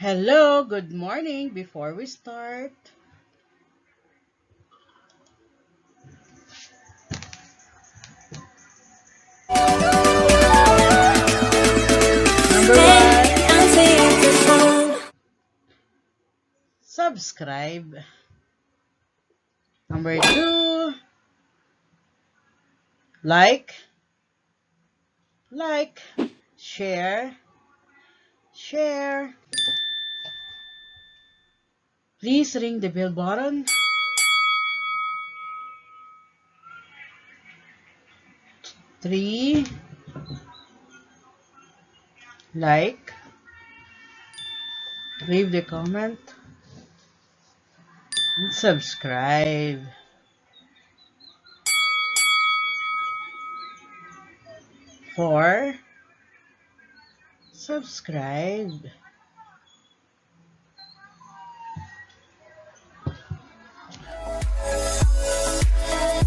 Hello, good morning. Before we start, number one, subscribe. Number two, like, share, share. Please ring the bell button. Three, like, leave the comment, and subscribe. Four, subscribe.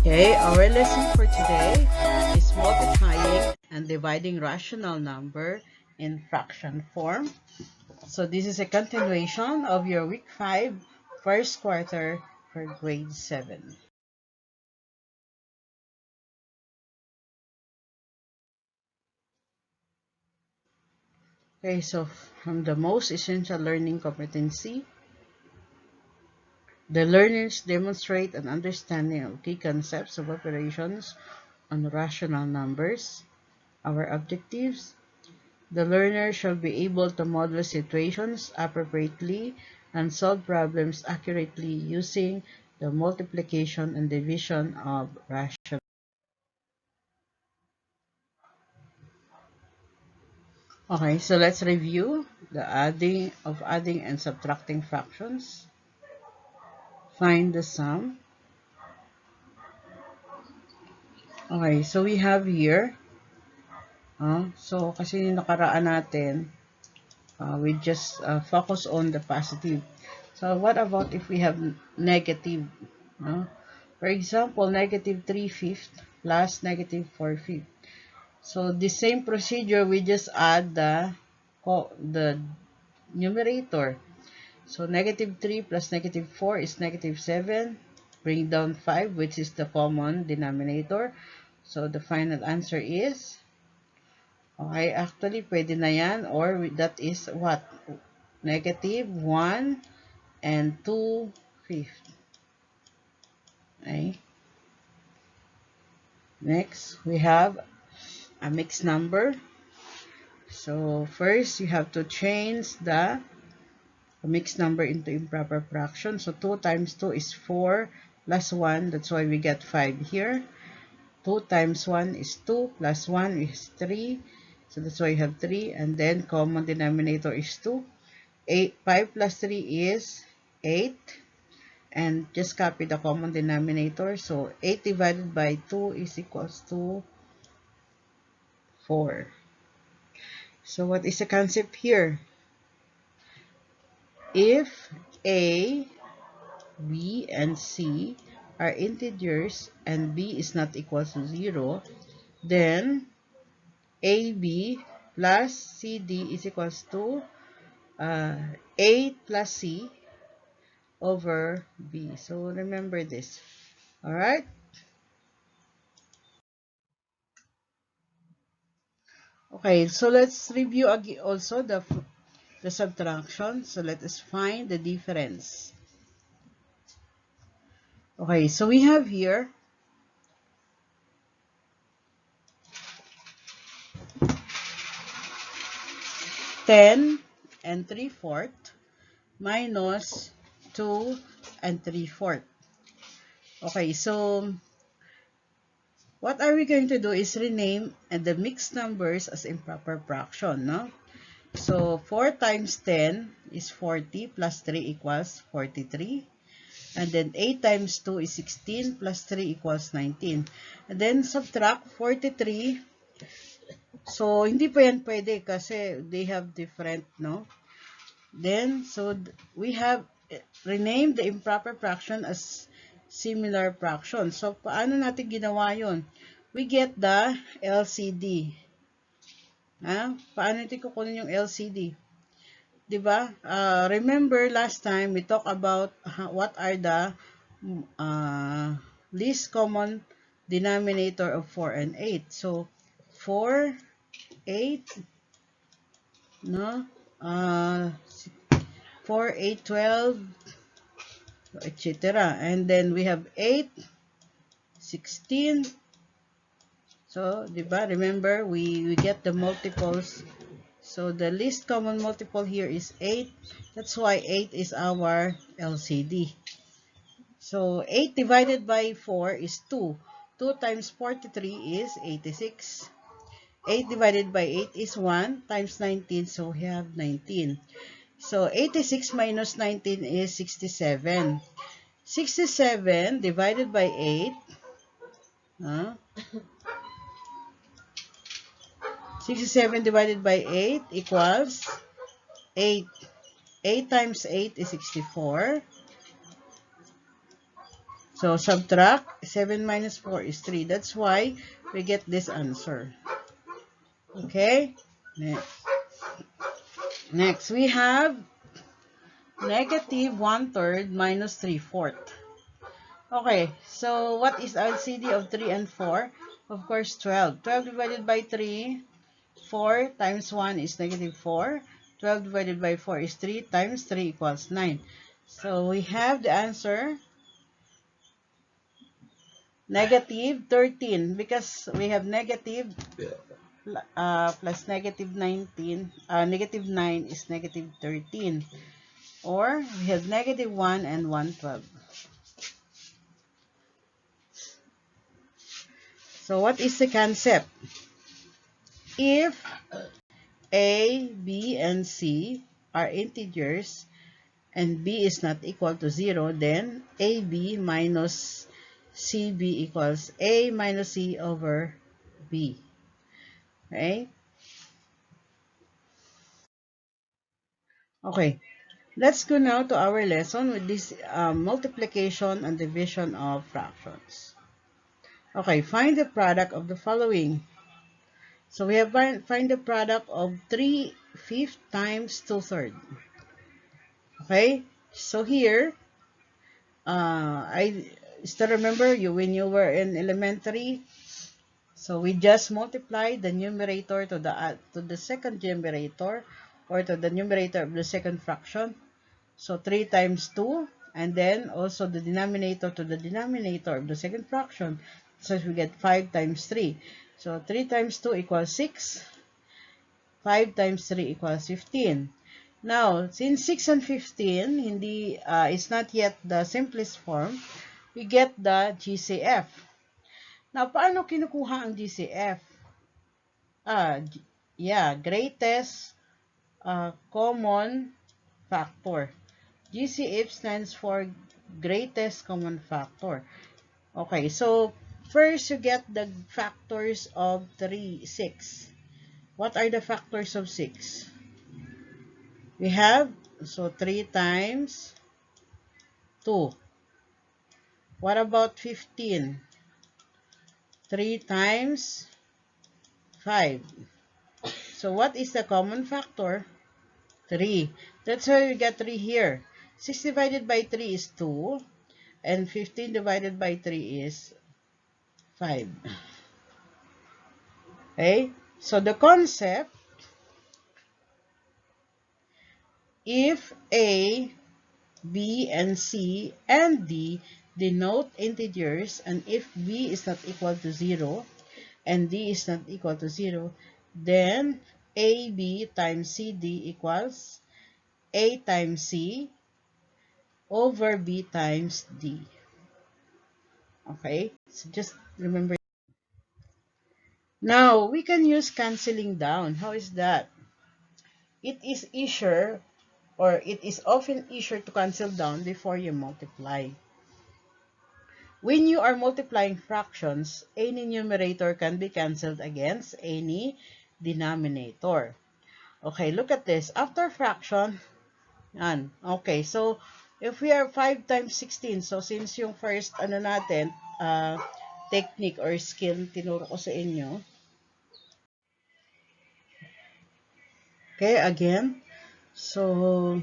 Okay, our lesson for today is multiplying and dividing rational number in fraction form. So this is a continuation of your week 5, first quarter for grade 7. Okay, so from the most essential learning competency, the learners demonstrate an understanding of key concepts of operations on rational numbers. Our objectives: the learner shall be able to model situations appropriately and solve problems accurately using the multiplication and division of rational. Okay, so let's review the adding and subtracting fractions. Find the sum. Okay, so we have here, so kasi nakaraan natin, we just focus on the positive. So what about if we have negative? For example, negative 3/5 plus negative 4/5. So the same procedure, we just add the numerator. So negative 3 plus negative 4 is negative 7. Bring down 5, which is the common denominator. So the final answer is, okay, actually pwede na yan, or that is what? Negative 1 and 2/5. Okay. Next, we have a mixed number. So first, you have to change the mixed number into improper fraction. So 2 times 2 is 4 plus 1. That's why we get 5 here. 2 times 1 is 2 plus 1 is 3. So that's why you have 3. And then common denominator is 2. 5 plus 3 is 8. And just copy the common denominator. So 8 divided by 2 is equals to 4. So what is the concept here? If A, B, and C are integers and B is not equal to 0, then AB plus CD is equals to A plus C over B. So remember this. Alright? Okay, so let's review again also the subtraction. So let us find the difference. Okay, so we have here 10 and 3/4 minus 2 and 3/4. Okay, so what are we going to do is rename the mixed numbers as improper fraction, no? So 4 times 10 is 40 plus 3 equals 43. And then 8 times 2 is 16 plus 3 equals 19. And then subtract 43. So hindi pa yan pwede kasi they have different, no? Then, so we have renamed the improper fraction as similar fraction. So, paano natin ginawa yun? We get the LCD. Paano natin kukunin yung LCD? Diba? Remember last time we talked about what are the least common denominator of 4 and 8. So 4, 8, no? Uh, 4, 8, 12, etc. And then we have 8, 16. So, diba? Remember, we get the multiples. So, the least common multiple here is 8. That's why 8 is our LCD. So, 8 divided by 4 is 2. 2 times 43 is 86. 8 divided by 8 is 1 times 19. So, we have 19. So, 86 minus 19 is 67. 67 divided by 8. 67 divided by 8 equals 8. 8 times 8 is 64. So, subtract 7 minus 4 is 3. That's why we get this answer. Okay? Next, we have negative 1/3 minus 3/4. Okay, so what is LCD of 3 and 4? Of course, 12. 12 divided by 3, 4 times 1 is negative 4. 12 divided by 4 is 3 times 3 equals 9. So we have the answer negative 13 because we have negative plus negative 19. Negative 9 is negative 13. Or we have negative 1 and 1/12. So what is the concept? If A, B, and C are integers and B is not equal to 0, then AB minus CB equals A minus C over B. Okay? Okay. Let's go now to our lesson with this multiplication and division of fractions. Okay, find the product of the following. So we have find the product of 3/5 times 2/3. Okay, so here, I still remember you when you were in elementary. So we just multiply the numerator to the second numerator or to the numerator of the second fraction. So 3 times 2, and then also the denominator to the denominator of the second fraction. So we get 5 times 3. So 3 times 2 equals 6. 5 times 3 equals 15. Now, since 6 and 15 is not yet the simplest form, we get the GCF. Now, paano kinukuha ang GCF? Greatest common factor. GCF stands for greatest common factor. Okay, so first you get the factors of 6. What are the factors of 6? We have, so 3 times 2. What about 15? 3 times 5. So what is the common factor? 3. That's why we get 3 here. 6 divided by 3 is 2. And 15 divided by 3 is 5. Okay? So the concept, if A, B, and C, and D denote integers, and if B is not equal to 0, and D is not equal to 0, then AB times CD equals A times C over B times D. Okay? So just remember. Now, we can use canceling down. How is that? It is easier, or it is often easier to cancel down before you multiply. When you are multiplying fractions, any numerator can be cancelled against any denominator. Okay, look at this. After fraction, yan. Okay, so if we are 5 times 16, so since yung first technique or skill tinuro ko sa inyo. Okay, again. So,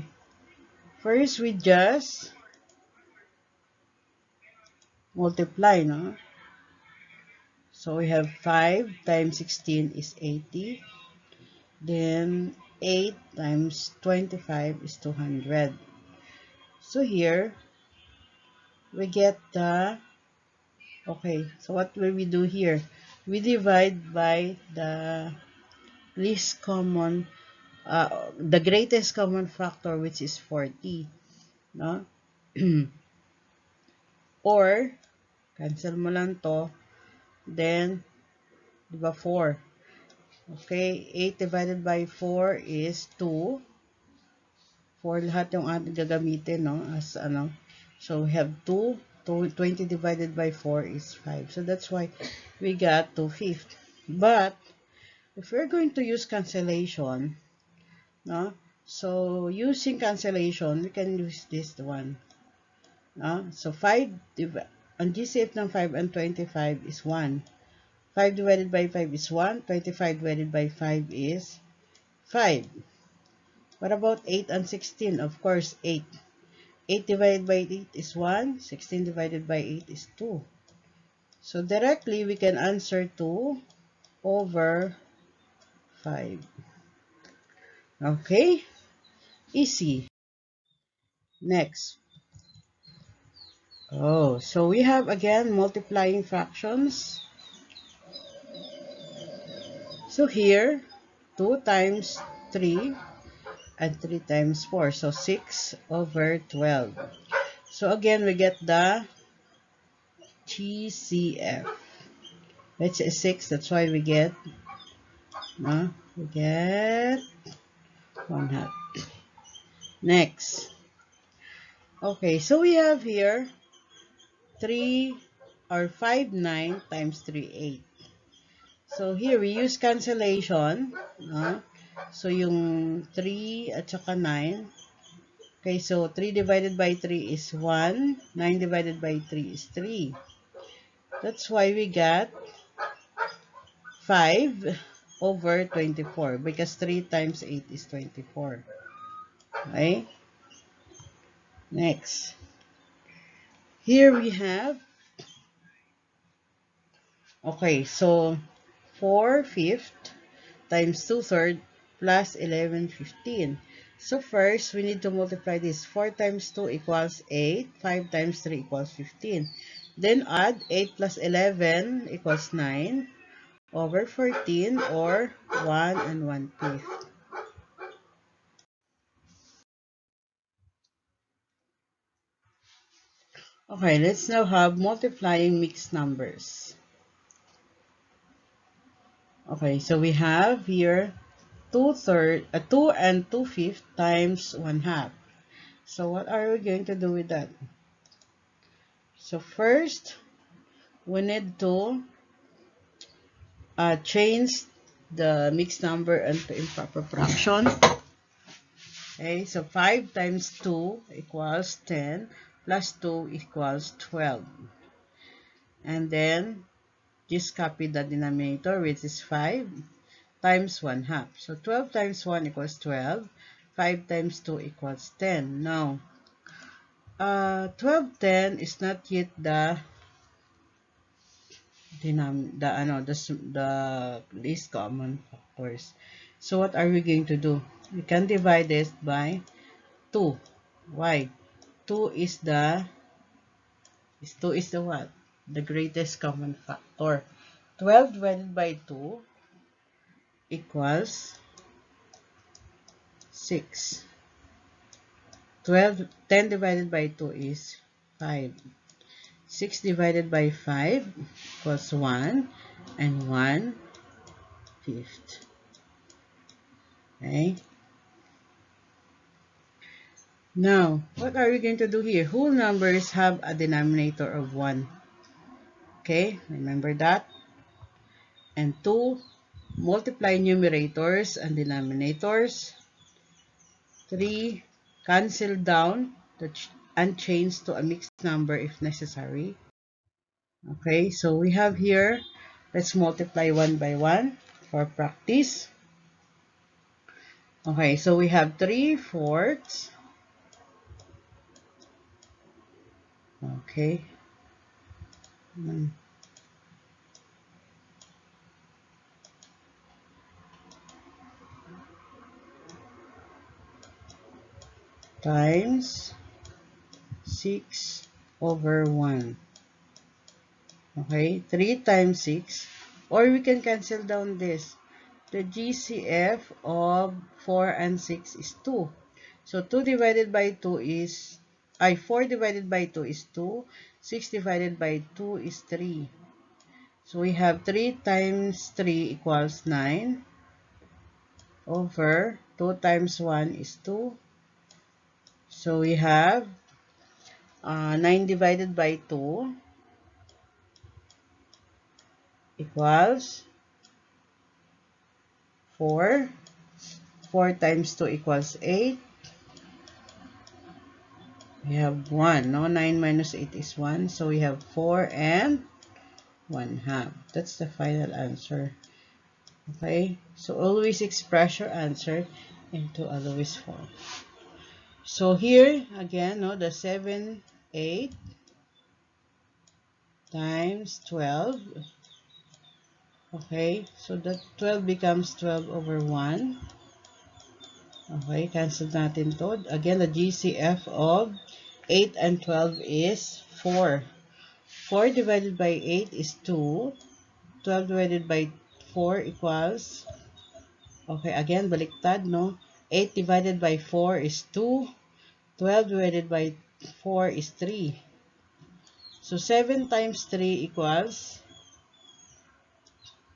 first we just multiply, no? So, we have 5 times 16 is 80. Then, 8 times 25 is 200. So, here, we get the, okay, so what will we do here? We divide by the least common, the greatest common factor, which is 40, no? Or, cancel mo lang to, then, di ba 4? Okay, 8 divided by 4 is 2. 4 lahat yung ating gagamitin, no? As ano. So, we have 2. 20 divided by 4 is 5. So, that's why we got 2/5. But, if we're going to use cancellation, no? So, using cancellation, we can use this one. No? So, 5, ang GCF ng 5 and 25 is 1. 5 divided by 5 is 1. 25 divided by 5 is 5. What about 8 and 16? Of course, 8. 8 divided by 8 is 1. 16 divided by 8 is 2. So, directly, we can answer 2 over 5. Okay? Easy. Next. Oh, so we have again multiplying fractions. So, here, 2 times 3 and 3 times 4. So, 6 over 12. So, again, we get the GCF. Let's say 6. That's why we get 1/2. Next. Okay, so we have here 3 or 5, 9 times 3, 8. So, here we use cancellation. So, yung 3 at saka 9. Okay, so 3 divided by 3 is 1. 9 divided by 3 is 3. That's why we got 5 over 24 because 3 times 8 is 24. Okay? Next. Here we have, okay, so 4/5 times 2/3 plus 11/15. So first, we need to multiply this. 4 times 2 equals 8. 5 times 3 equals 15. Then add 8 plus 11 equals 9 over 14 or 1 and 1/5. Okay, let's now have multiplying mixed numbers. Okay, so we have here 2 and 2/5 times 1/2. So what are we going to do with that? So first, we need to change the mixed number into improper fraction. Okay, so 5 times 2 equals 10 plus 2 equals 12. And then, just copy the denominator, which is 5 times 1/2. So 12 times 1 equals 12. 5 times 2 equals 10. Now, 12, 10 is not yet the least common factors. So what are we going to do? We can divide this by 2. Why? 2 is the what? The greatest common factor. 12 divided by 2 equals 6. 10 divided by 2 is 5. 6 divided by 5 equals 1 and 1/5. Okay? Now, what are we going to do here? Whole numbers have a denominator of 1. Okay? Remember that? And 2, multiply numerators and denominators. 3, cancel down and change to a mixed number if necessary. Okay, so we have here, let's multiply one by one for practice. Okay, so we have 3/4. Okay. Times 6/1. Okay, 3 times 6. Or we can cancel down this. The GCF of 4 and 6 is 2. So 2 divided by 2 is, 4 divided by 2 is 2. 6 divided by 2 is 3. So we have 3 times 3 equals 9 over 2 times 1 is 2. So we have 9 divided by 2 equals 4. 4 times 2 equals 8. We have 1. No? 9 minus 8 is 1. So we have 4 and 1/2. That's the final answer. Okay? So always express your answer into a Lewis form. So here, again, no, the 7, 8 times 12. Okay? So that 12 becomes 12/1. Okay? Cancel natin to. Again, the GCF of 8 and 12 is 4. 4 divided by 8 is 2. 12 divided by 4 equals, okay, again, baliktad, no? 8 divided by 4 is 2. 12 divided by 4 is 3. So 7 times 3 equals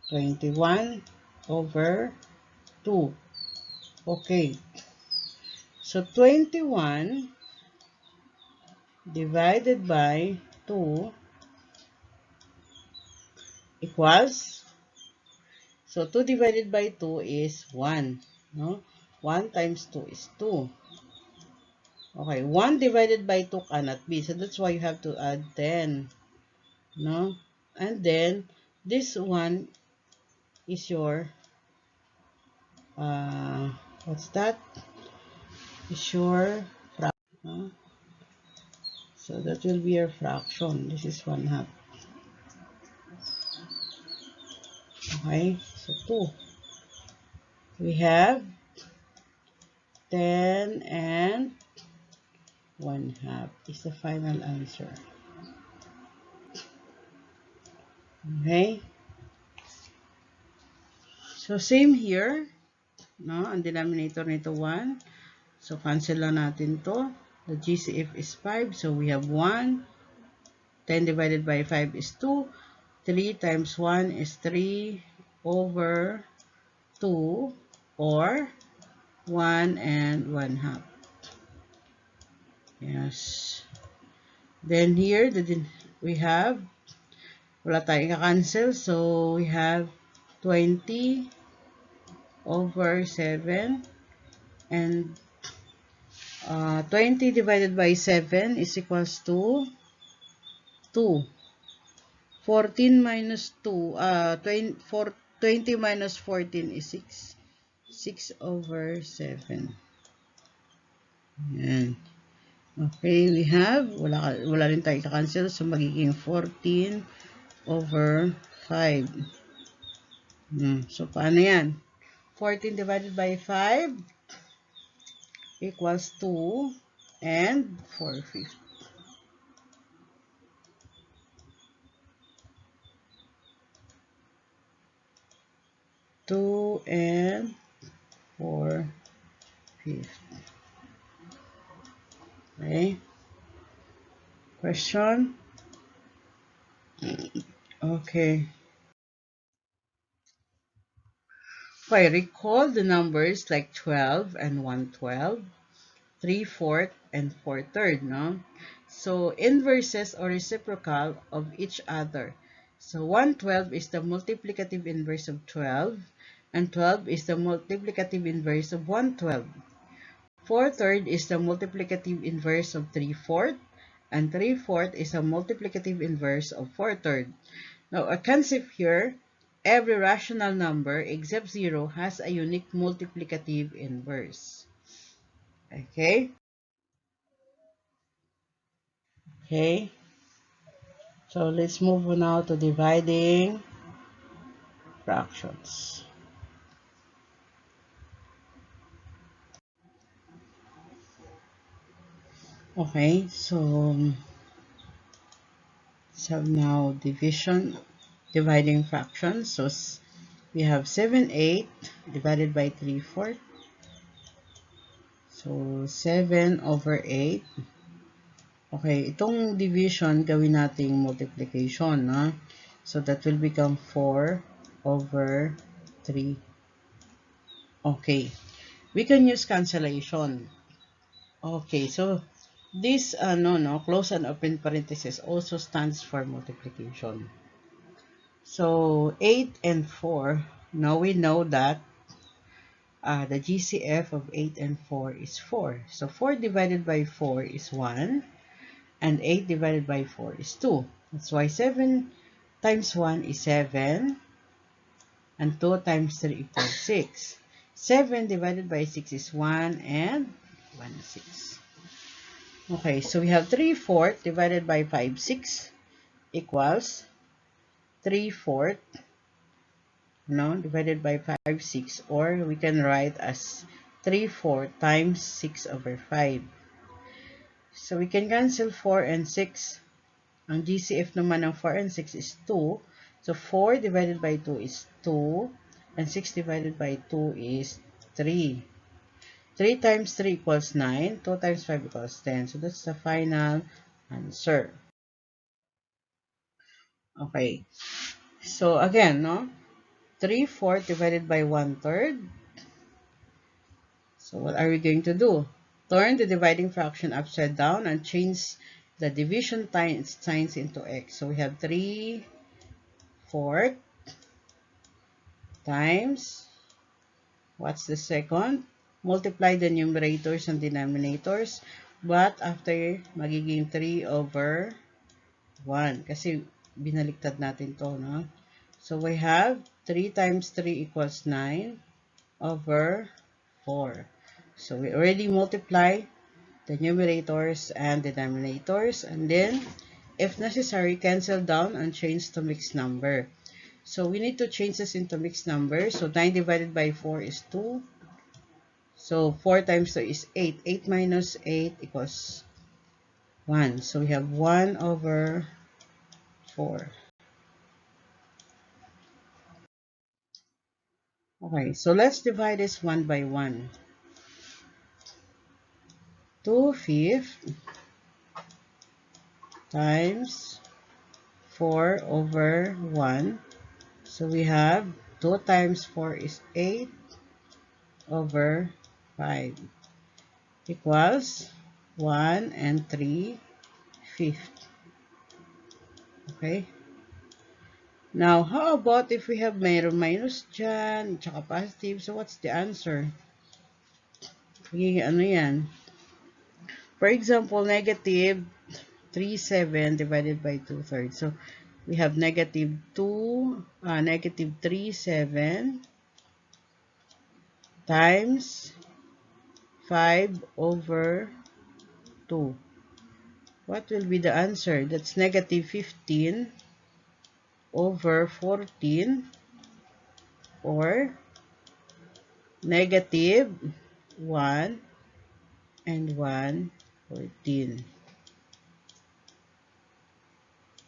21/2. Okay. So 21 divided by 2 equals, so 2 divided by 2 is 1. No? 1 times 2 is 2. Okay, 1 divided by 2 cannot be. So that's why you have to add 10. No? And then, this one is your, what's that? Is your fraction. No? So that will be your fraction. This is 1/2. Okay, so 2. We have 10 and 1/2 is the final answer. Okay? So same here. No? Ang denominator nito 1. So cancel lang natin to. The GCF is 5. So we have 1. 10 divided by 5 is 2. 3 times 1 is 3/2 or 1 and 1/2. Yes. Then here, we have, wala tayong cancel. So we have 20/7. And 20 divided by 7 is equals to 2. 14 minus 2, 20 minus 14 is 6. 6/7. Yan. Okay, we have, wala rin tayo ka-cancel, so magiging 14/5. So, paano yan? 14 divided by 5 equals 2 and 4/5. 2 and 4/5. Okay. Question? Okay. Okay, recall the numbers like 12 and 1/12, 3/4 and 4/3, no? So, inverses or reciprocal of each other. So, 1/12 is the multiplicative inverse of 12, and 12 is the multiplicative inverse of 1/12. 4/3 is the multiplicative inverse of 3/4, and 3/4 is a multiplicative inverse of 4/3. Now, a concept here, Every rational number except 0 has a unique multiplicative inverse. Okay? Okay. So let's move on now to dividing fractions. Okay, so let's have now dividing fractions. So we have 7/8 divided by 3/4. So 7 over 8. Okay, itong division gawin nating multiplication, na? So that will become 4 over 3. Okay, we can use cancellation. Okay, so this close and open parenthesis also stands for multiplication. So 8 and 4, now we know that the GCF of 8 and 4 is 4. So 4 divided by 4 is 1, and 8 divided by 4 is 2. That's why 7 times 1 is 7, and 2 times 3 equals 6. 7 divided by 6 is 1, and 1 is 6. Okay, so we have 3/4 divided by 5/6 equals 3/4, divided by 5/6, or we can write as 3/4 times 6 over 5. So we can cancel 4 and 6. Ang GCF naman ng 4 and 6 is 2. So 4 divided by 2 is 2, and 6 divided by 2 is 3. 3 times 3 equals 9. 2 times 5 equals 10. So that's the final answer. Okay. So again, 3/4 divided by 1/3. So what are we going to do? Turn the dividing fraction upside down and change the division signs into x. So we have 3/4 times, what's the second? Multiply the numerators and denominators, but after magiging 3 over 1. Kasi binaliktad natin to, no? So we have 3 times 3 equals 9 over 4. So we already multiply the numerators and denominators, and then if necessary, cancel down and change to mixed number. So we need to change this into mixed number. So 9 divided by 4 is 2. So 4 times 2 is 8. 8 minus 8 equals 1. So we have 1 over 4. Okay, so let's divide this 1 by 1. 2/5 times 4 over 1. So we have 2 times 4 is 8 over 5 equals 1 and 3/5. Okay? Now, how about if we have minus dyan, tsaka positive? So, what's the answer? Ano yan? For example, negative 3/7 divided by 2/3. So, we have negative 3/7 times 5 over 2. What will be the answer? That's negative 15 over 14, or negative 1 and 1/14.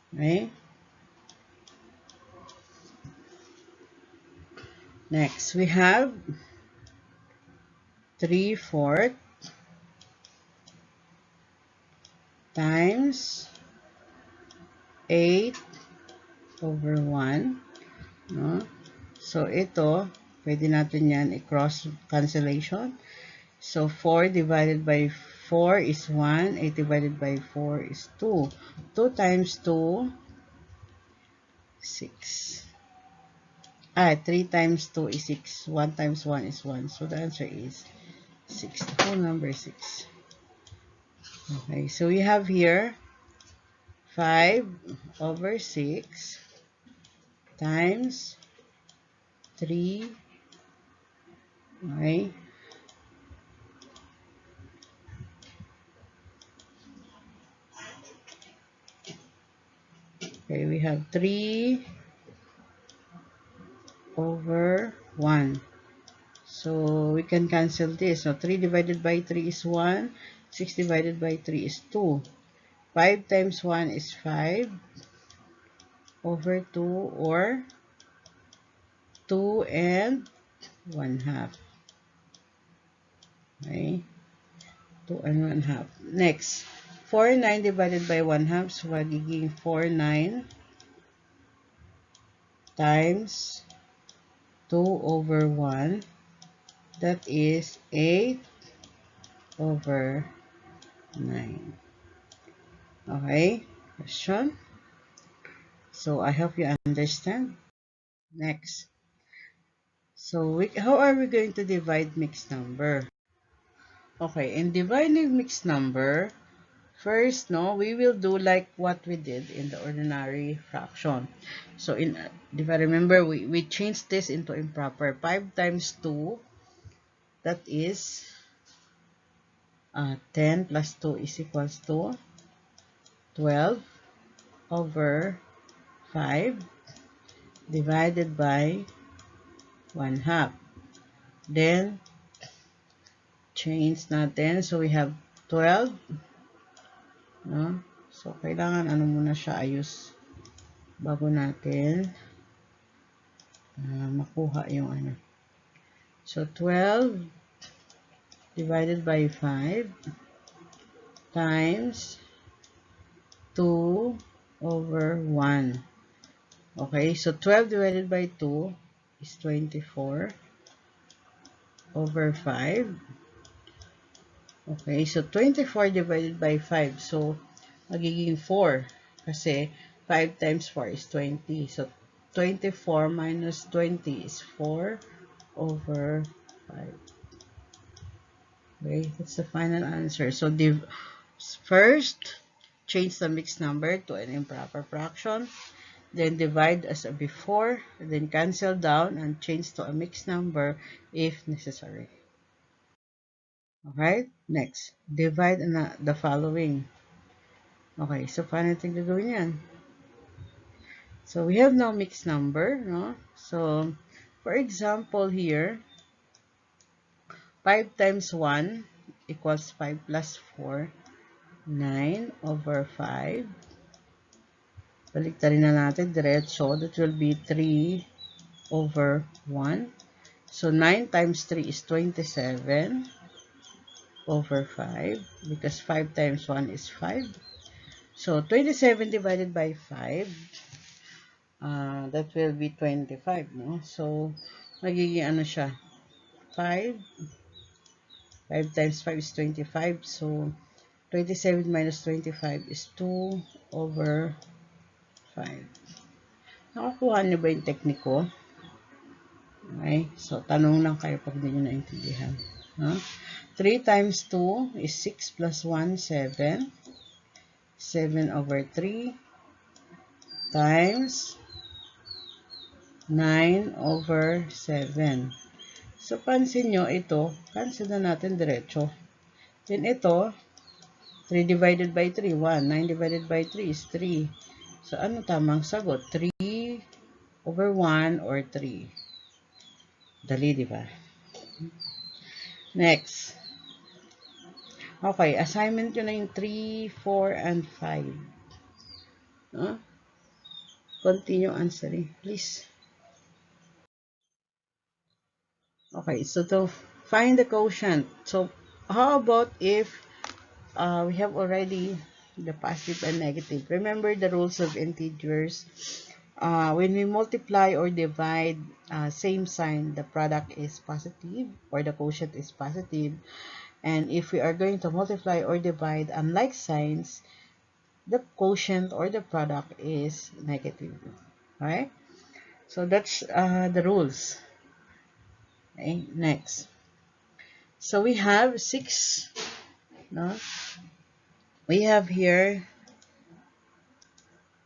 Okay? Next, we have 3/4 times 8 over 1. No? So, ito, pwede natin yan i-cross cancellation. So, 4 divided by 4 is 1. 8 divided by 4 is 2. 2 times 2, 6. 3 times 2 is 6. 1 times 1 is 1. So, the answer is 6. The whole number 6. Okay, so we have here 5 over 6 times 3. Okay. Okay, we have 3 over 1. So we can cancel this. So 3 divided by 3 is 1. 6 divided by 3 is 2. 5 times 1 is 5 over 2, or 2 and 1 half. Okay. 2 and 1 half. Next, 4 9 divided by 1 half. So magiging 4 9 times 2 over 1. That is 8 over 9. Okay, question. So I hope you understand. Next. So how are we going to divide mixed number? Okay, in dividing mixed number, first, no, we will do like what we did in the ordinary fraction. So if I remember, we changed this into improper. 5 times 2, that is 10 plus 2 is equals to 12 over 5 divided by 1 half. Then, change natin. So, we have 12. No? So, kailangan ano muna siya ayos bago natin makuha yung ano. So, 12 divided by 5 times 2 over 1. Okay, so 12 divided by 2 is 24 over 5. Okay, so 24 divided by 5. So, magiging 4. Kasi 5 times 4 is 20. So, 24 minus 20 is 4 over 5. Okay, that's the final answer. So, first, change the mixed number to an improper fraction. Then divide as before. Then cancel down and change to a mixed number if necessary. Alright, next. Divide the following. Okay, so paano natin gagawin yan? So, we have no mixed number, no? So, for example here, 5 times 1 equals 5 plus 4, 9 over 5. Baliktarin na natin, diretso. That will be 3 over 1. So, 9 times 3 is 27 over 5, because 5 times 1 is 5. So, 27 divided by 5, that will be 25, no? So, magiging ano siya? 5. 5 times 5 is 25. So, 27 minus 25 is 2 over 5. Nakakuha niyo ba yung technique ko? Okay. So, tanong lang kayo pag hindi nyo naintindihan. Huh? 3 times 2 is 6 plus 1, 7. 7 over 3 times 9 over 7. So, pansin nyo, ito, cancel na natin diretso. Then, ito, 3 divided by 3, 1. 9 divided by 3 is 3. So, ano tamang sagot? 3 over 1 or 3. Dali, di ba? Next. Okay, assignment nyo na yung 3, 4, and 5. Huh? Continue answering, please. Okay, so to find the quotient. So, how about if we have already the positive and negative? Remember the rules of integers. When we multiply or divide, same sign, the product is positive or the quotient is positive. And if we are going to multiply or divide unlike signs, the quotient or the product is negative. Right? So that's the rules. Okay, next. So we have 6, no? We have here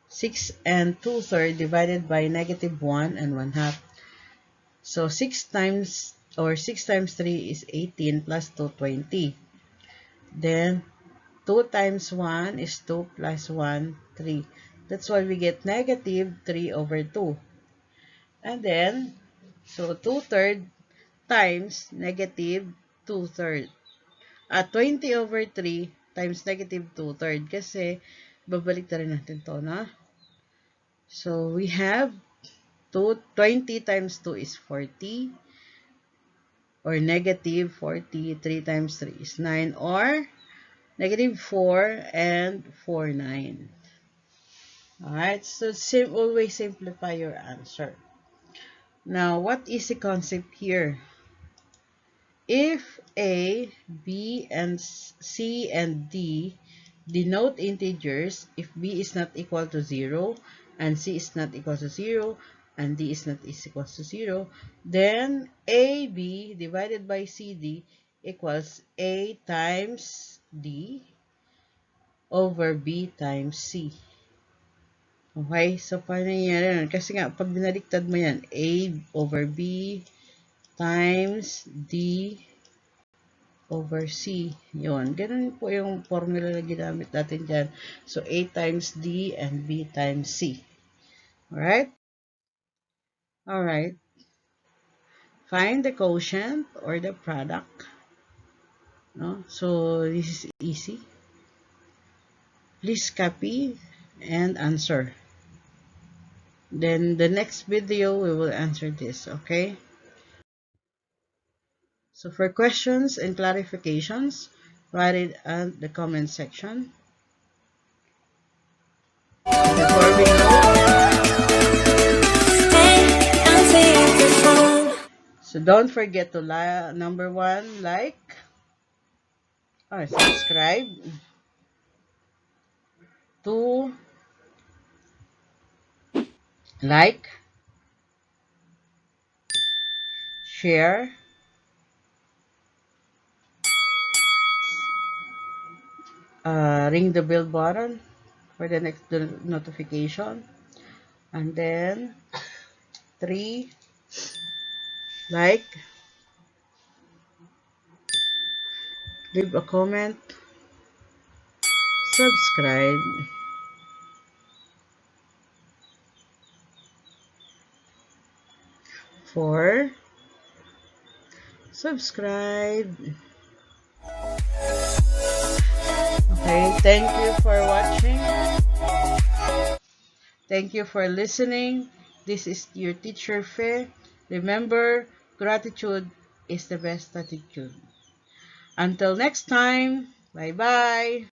6 and 2/3 divided by negative 1 and 1/2. So 6 times 3 is 18 plus 2, 20. Then 2 times 1 is 2 plus 1, 3. That's why we get negative 3 over 2. And then, so 2/3 times negative 2/3. 20 over 3 times negative 2/3. Kasi, babalik na rin natin to, na? So, we have 20 times 2 is 40. Or negative 40. 3 times 3 is 9. Or negative 4 and 4, 9. Alright, so always simplify your answer. Now, what is the concept here? If A, B, and C and D denote integers, if B is not equal to 0, and C is not equal to 0, and D is not equal to 0, then AB divided by CD equals A times D over B times C. Okay? So, paano nangyayari yun? Kasi nga, pag binaliktad mo yan, A over B times D over C. Yun. Ganun po yung formula na ginamit natin dyan. So, A times D and B times C. Alright? Alright. Find the quotient or the product. No? So, this is easy. Please copy and answer. Then, the next video, we will answer this. Okay? So, for questions and clarifications, write it in the comment section. Before we go, so don't forget to number 1, like or subscribe. 2, like, share, ring the bell button for the next notification, and then 3, like, leave a comment, subscribe. 4, subscribe. Okay, thank you for watching. Thank you for listening. This is your teacher Fe. Remember, gratitude is the best attitude. Until next time, bye-bye.